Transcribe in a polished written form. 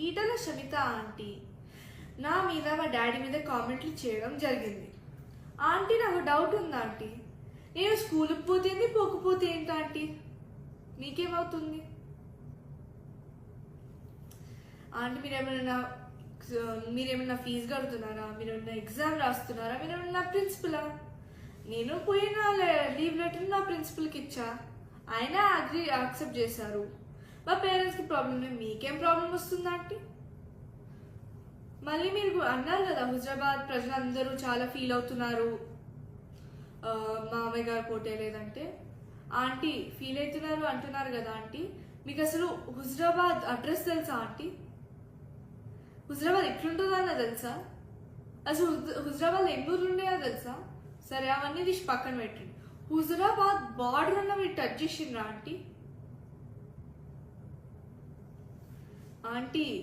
Etela శమిత aunty నా మీద మా డాడీ మీద కామెంట్లు చేయడం జరిగింది. ఆంటీ నాకు డౌట్ ఉంది ఆంటీ, నేను స్కూల్కి పోతేంది పోకపోతే ఏంటి ఆంటీ, మీకేమవుతుంది ఆంటీ? మీరేమైనా ఫీజు కడుతున్నారా, మీరేమైనా ఎగ్జామ్ రాస్తున్నారా, మీరేమైనా ప్రిన్సిపలా? నేను పోయిన లీవ్ లెటర్ నా ప్రిన్సిపల్కి ఇచ్చా, ఆయన యాక్సెప్ట్ చేశారు. మా పేరెంట్స్కి ప్రాబ్లం లేదు, మీకేం ప్రాబ్లం వస్తుంది ఆంటీ? మళ్ళీ మీరు అన్నారు కదా హుజరాబాద్ ప్రజలందరూ చాలా ఫీల్ అవుతున్నారు మామయ్య గారు పోటే లేదంటే. ఆంటీ ఫీల్ అవుతున్నారు అంటున్నారు కదా ఆంటీ, మీకు అసలు హుజరాబాద్ అడ్రస్ తెలుసా ఆంటీ? హుజరాబాద్ ఎట్లుంటుందో అన్న తెలుసా? అసలు హుజరాబాద్ ఎన్ని ఊర్లు ఉండేదో తెలుసా? సరే అవన్నీ తీసి పక్కన పెట్టండి. హుజరాబాద్ బార్డర్ అన్న మీరు టచ్ చేసిండ్రా ఆంటీ? ఆంటీ